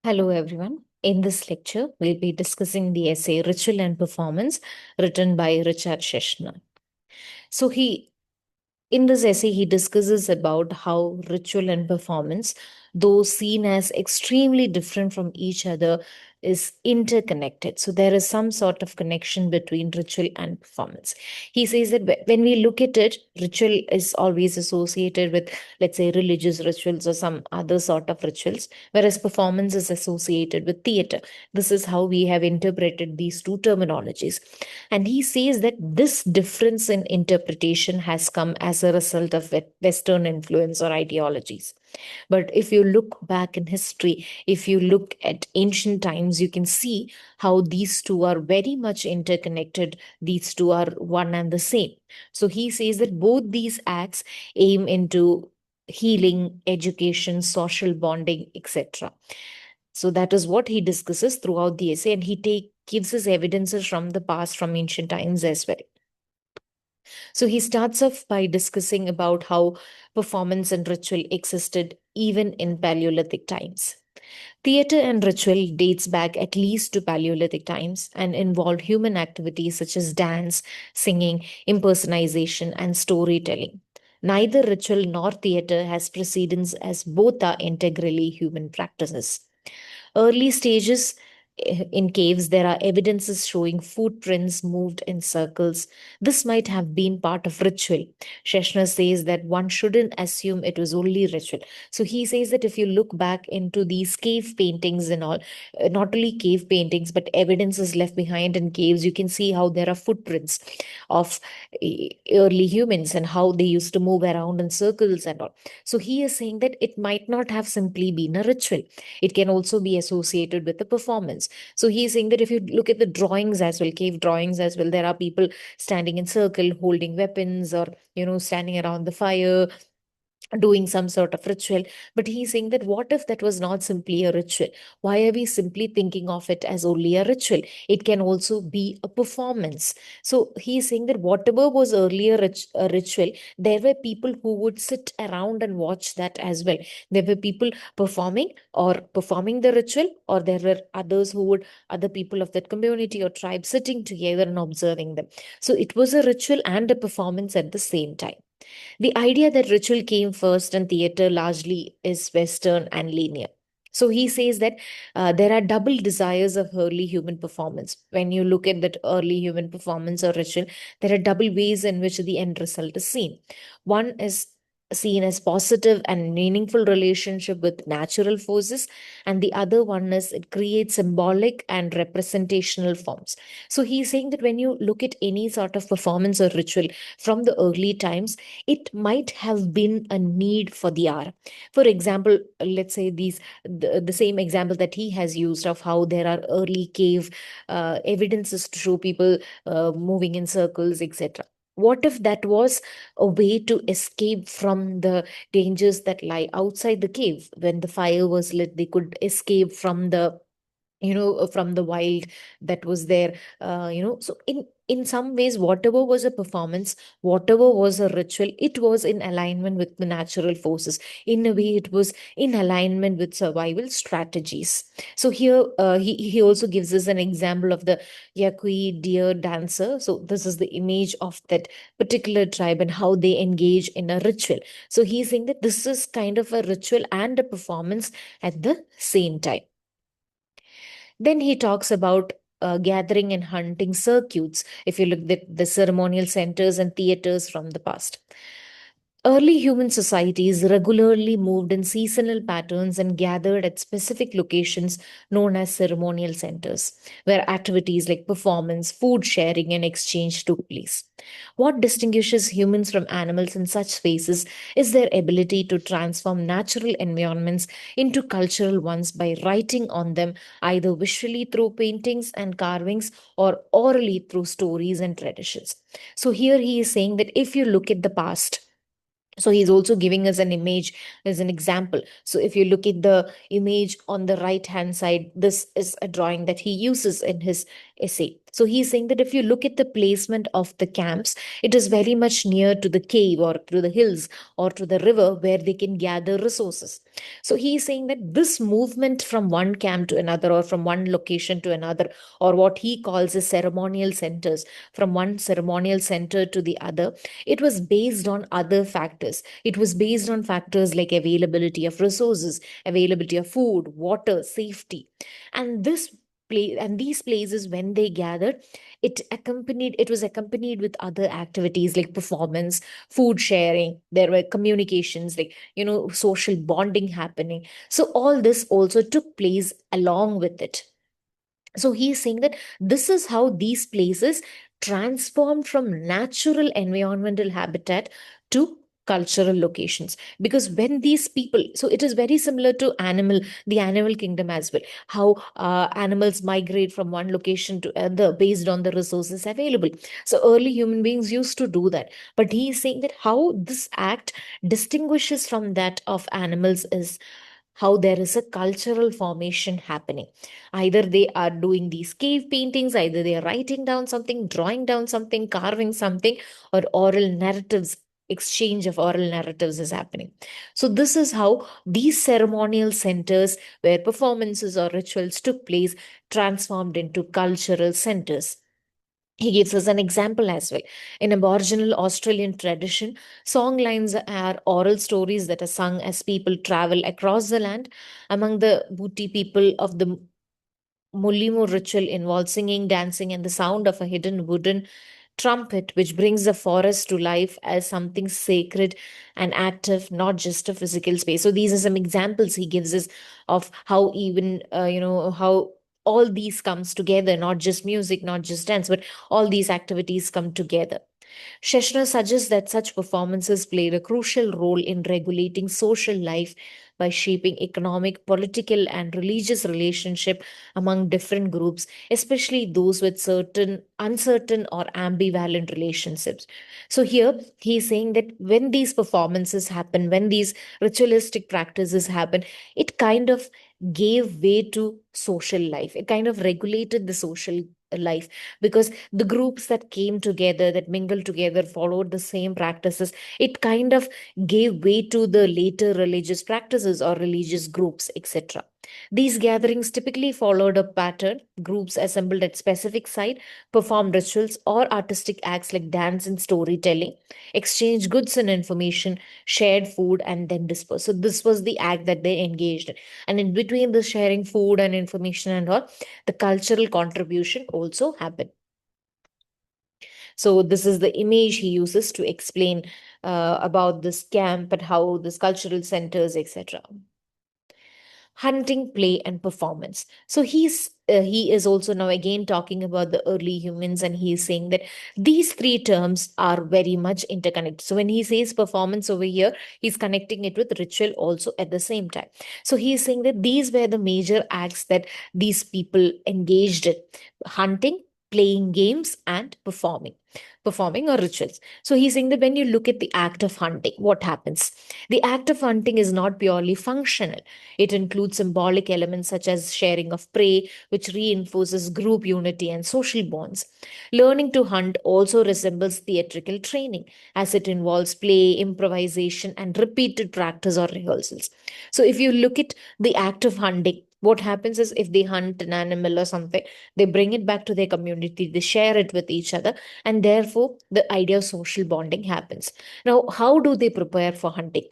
Hello, everyone. In this lecture, we'll be discussing the essay Ritual and Performance, written by Richard Schechner. So, in this essay, he discusses about how ritual and performance, though seen as extremely different from each other, is interconnected. So there is some sort of connection between ritual and performance. He says that when we look at it, ritual is always associated with, let's say, religious rituals or some other sort of rituals, whereas performance is associated with theater. This is how we have interpreted these two terminologies. And he says that this difference in interpretation has come as a result of Western influence or ideologies. But if you look back in history, if you look at ancient times, you can see how these two are very much interconnected. These two are one and the same. So he says that both these acts aim into healing, education, social bonding, etc. So that is what he discusses throughout the essay, and gives us evidences from the past, from ancient times as well. So he starts off by discussing about how performance and ritual existed even in Paleolithic times. Theater and ritual dates back at least to Paleolithic times and involved human activities such as dance, singing, impersonation, and storytelling. Neither ritual nor theater has precedence as both are integrally human practices. Early stages in caves, there are evidences showing footprints moved in circles. This might have been part of ritual. Schechner says that one shouldn't assume it was only ritual. So he says that if you look back into these cave paintings and all, not only cave paintings, but evidence is left behind in caves, you can see how there are footprints of early humans and how they used to move around in circles and all. So he is saying that it might not have simply been a ritual, it can also be associated with the performance. So he's saying that if you look at the drawings as well, cave drawings as well, there are people standing in circle holding weapons, or standing around the fire doing some sort of ritual. But he's saying that what if that was not simply a ritual? Why are we simply thinking of it as only a ritual? It can also be a performance. So he's saying that whatever was earlier a ritual, there were people who would sit around and watch that as well. There were people performing the ritual, or there were others who would, other people of that community or tribe, sitting together and observing them. So it was a ritual and a performance at the same time. The idea that ritual came first and theater largely is Western and linear. So he says that there are double desires of early human performance. When you look at that early human performance or ritual, there are double ways in which the end result is seen. One is seen as positive and meaningful relationship with natural forces, and the other one is it creates symbolic and representational forms. So he's saying that when you look at any sort of performance or ritual from the early times, it might have been a need for the hour. For example, let's say the same example that he has used of how there are early cave evidences to show people moving in circles, etc. What if that was a way to escape from the dangers that lie outside the cave? When the fire was lit, they could escape from the from the wild that was there. So in some ways, whatever was a performance, whatever was a ritual, it was in alignment with the natural forces. In a way, it was in alignment with survival strategies. So here, he also gives us an example of the Yakui deer dancer. So this is the image of that particular tribe and how they engage in a ritual. So he's saying that this is kind of a ritual and a performance at the same time. Then he talks about gathering and hunting circuits, if you look at the ceremonial centers and theaters from the past. Early human societies regularly moved in seasonal patterns and gathered at specific locations known as ceremonial centers, where activities like performance, food sharing, and exchange took place. What distinguishes humans from animals in such spaces is their ability to transform natural environments into cultural ones by writing on them either visually through paintings and carvings or orally through stories and traditions. So here he is saying that if you look at the past, so he's also giving us an image as an example. So if you look at the image on the right hand side, this is a drawing that he uses in his essay. So he's saying that if you look at the placement of the camps, it is very much near to the cave or to the hills or to the river where they can gather resources. So he's saying that this movement from one camp to another, or from one location to another, or what he calls as ceremonial centers, from one ceremonial center to the other, it was based on other factors. It was based on factors like availability of resources, availability of food, water, safety. And these places, when they gathered, it was accompanied with other activities like performance, food sharing. There were communications, like, social bonding happening. So all this also took place along with it. So he's saying that this is how these places transformed from natural environmental habitat to cultural locations. Because when these people, so it is very similar to the animal kingdom as well, how animals migrate from one location to other based on the resources available. So early human beings used to do that. But he is saying that how this act distinguishes from that of animals is how there is a cultural formation happening. Either they are doing these cave paintings, either they are writing down something, drawing down something, carving something, or oral narratives, exchange of oral narratives is happening. So, this is how these ceremonial centers where performances or rituals took place transformed into cultural centers. He gives us an example as well. In Aboriginal Australian tradition, song lines are oral stories that are sung as people travel across the land. Among the Buti people of the Mulimu ritual involves singing, dancing, and the sound of a hidden wooden trumpet, which brings the forest to life as something sacred and active, not just a physical space. So these are some examples he gives us of how even how all these comes together, not just music, not just dance, but all these activities come together. Schechner suggests that such performances played a crucial role in regulating social life by shaping economic, political, and religious relationship among different groups, especially those with certain uncertain or ambivalent relationships. So here he is saying that when these performances happen, when these ritualistic practices happen, it kind of gave way to social life. It kind of regulated the social life, because the groups that came together, that mingled together, followed the same practices. It kind of gave way to the later religious practices or religious groups, etc. These gatherings typically followed a pattern. Groups assembled at specific site, performed rituals or artistic acts like dance and storytelling, exchanged goods and information, shared food, and then dispersed. So this was the act that they engaged in. And in between the sharing food and information and all, the cultural contribution also happened. So this is the image he uses to explain about this camp and how this cultural centers, etc. Hunting, play, and performance. So he is also now again talking about the early humans, and he is saying that these three terms are very much interconnected. So when he says performance over here, he's connecting it with ritual also at the same time. So he is saying that these were the major acts that these people engaged in: hunting, playing games, and performing or rituals. So he's saying that when you look at the act of hunting, what happens? The act of hunting is not purely functional. It includes symbolic elements such as sharing of prey, which reinforces group unity and social bonds. Learning to hunt also resembles theatrical training, as it involves play, improvisation, and repeated practice or rehearsals. So, if you look at the act of hunting, what happens is if they hunt an animal or something, they bring it back to their community, they share it with each other, and therefore the idea of social bonding happens. Now, how do they prepare for hunting?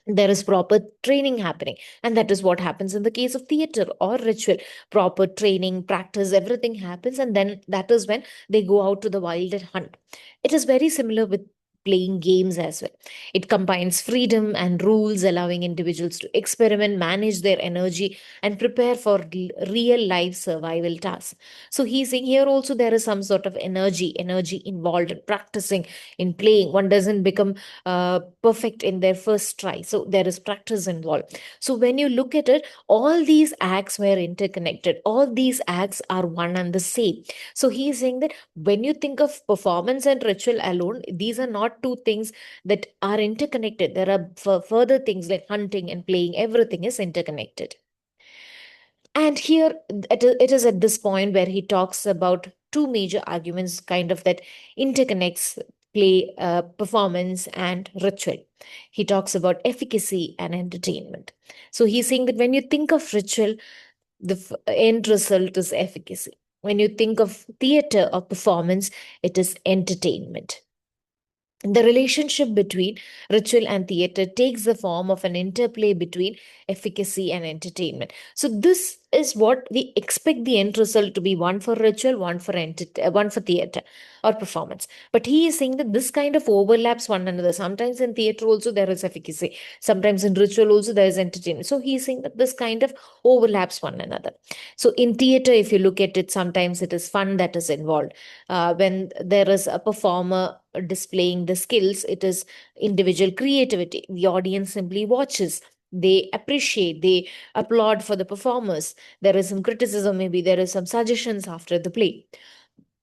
There is proper training happening, and that is what happens in the case of theater or ritual. Proper training, practice, everything happens, and then that is when they go out to the wild and hunt. It is very similar with playing games as well. It combines freedom and rules, allowing individuals to experiment, manage their energy, and prepare for real life survival tasks. So he's saying here also there is some sort of energy involved in practicing, in playing. One doesn't become perfect in their first try. So there is practice involved. So when you look at it, all these acts were interconnected. All these acts are one and the same. So he is saying that when you think of performance and ritual alone, these are not two things that are interconnected. There are further things like hunting and playing, everything is interconnected. And here it is at this point where he talks about two major arguments kind of that interconnects play, performance and ritual. He talks about efficacy and entertainment. So he's saying that when you think of ritual, the end result is efficacy. When you think of theater or performance, it is entertainment. The relationship between ritual and theater takes the form of an interplay between efficacy and entertainment. So this is what we expect the end result to be: one for ritual, one for theater or performance. But he is saying that this kind of overlaps one another. Sometimes in theater also there is efficacy. Sometimes in ritual also there is entertainment. So he is saying that this kind of overlaps one another. So in theater, if you look at it, sometimes it is fun that is involved. When there is a performer displaying the skills, it is individual creativity. The audience simply watches. They appreciate, they applaud for the performers. There is some criticism, maybe there is some suggestions after the play.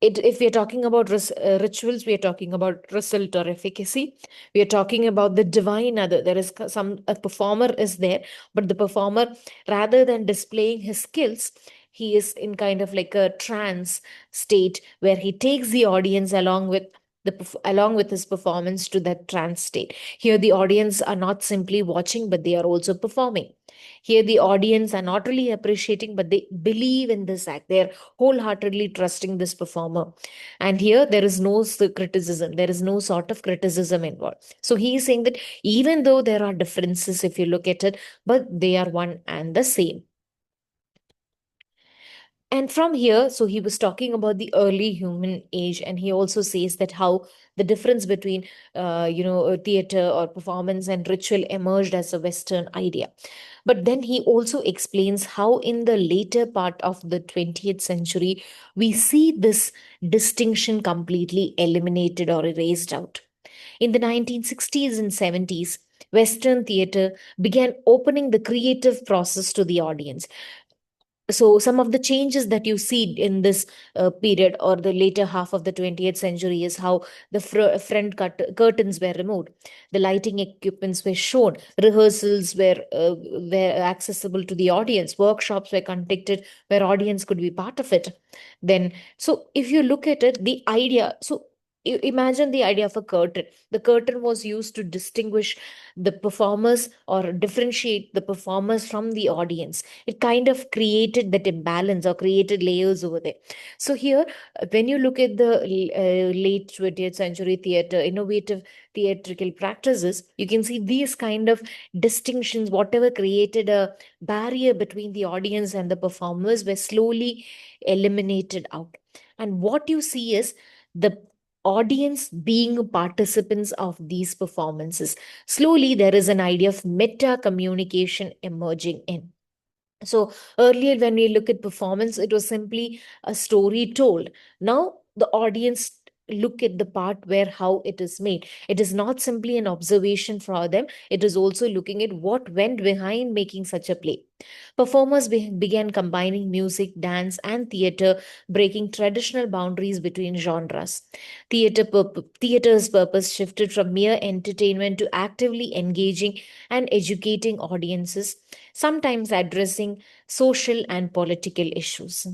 If we are talking about rituals, we are talking about result or efficacy. We are talking about the divine other. There is some a performer is there, but the performer, rather than displaying his skills, he is in kind of like a trance state where he takes the audience along with along with his performance to that trance state. Here the audience are not simply watching, but they are also performing. Here the audience are not really appreciating, but they believe in this act. They are wholeheartedly trusting this performer. And here there is no criticism, there is no sort of criticism involved. So he is saying that even though there are differences, if you look at it, but they are one and the same. And from here, so he was talking about the early human age, and he also says that how the difference between, theater or performance and ritual emerged as a Western idea. But then he also explains how, in the later part of the 20th century, we see this distinction completely eliminated or erased out. In the 1960s and 70s, Western theater began opening the creative process to the audience. So some of the changes that you see in this period or the later half of the 20th century is how the front curtains were removed, the lighting equipments were shown, rehearsals were accessible to the audience, workshops were conducted where audience could be part of it. Then, so if you look at it, the idea, so imagine the idea of a curtain. The curtain was used to distinguish the performers or differentiate the performers from the audience. It kind of created that imbalance or created layers over there. So here, when you look at the late 20th century theater, innovative theatrical practices, you can see these kind of distinctions, whatever created a barrier between the audience and the performers, were slowly eliminated out. And what you see is the audience being participants of these performances. Slowly, there is an idea of meta communication emerging in. So earlier, when we look at performance, it was simply a story told. Now the audience look at the part where how it is made. It is not simply an observation for them. It is also looking at what went behind making such a play. Performers began combining music, dance, and theater, breaking traditional boundaries between genres. Theater's purpose shifted from mere entertainment to actively engaging and educating audiences, sometimes addressing social and political issues.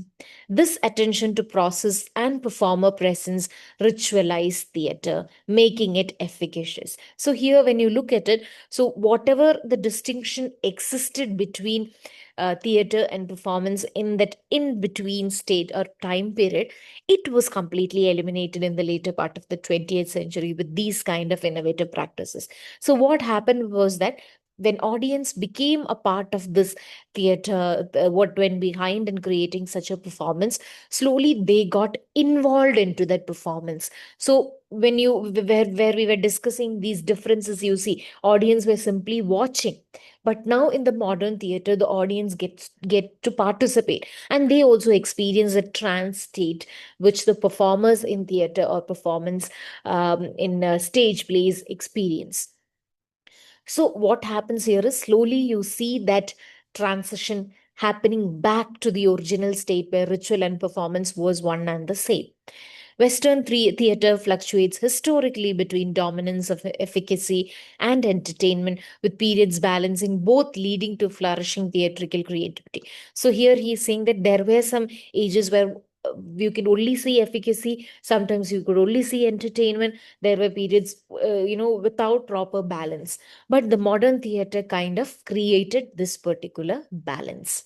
This attention to process and performer presence ritualized theater, making it efficacious. So, here, when you look at it, so whatever the distinction existed between theater and performance in that in between state or time period, it was completely eliminated in the later part of the 20th century with these kind of innovative practices. So, what happened was that when audience became a part of this theater, what went behind in creating such a performance, slowly they got involved into that performance. So when you where we were discussing these differences, you see audience were simply watching, but now in the modern theater the audience get to participate, and they also experience a trance state which the performers in theater or performance in stage plays experience. So, what happens here is slowly you see that transition happening back to the original state where ritual and performance was one and the same. Western theater fluctuates historically between dominance of efficacy and entertainment, with periods balancing both, leading to flourishing theatrical creativity. So here he is saying that there were some ages where you could only see efficacy, sometimes you could only see entertainment. There were periods, without proper balance. But the modern theater kind of created this particular balance.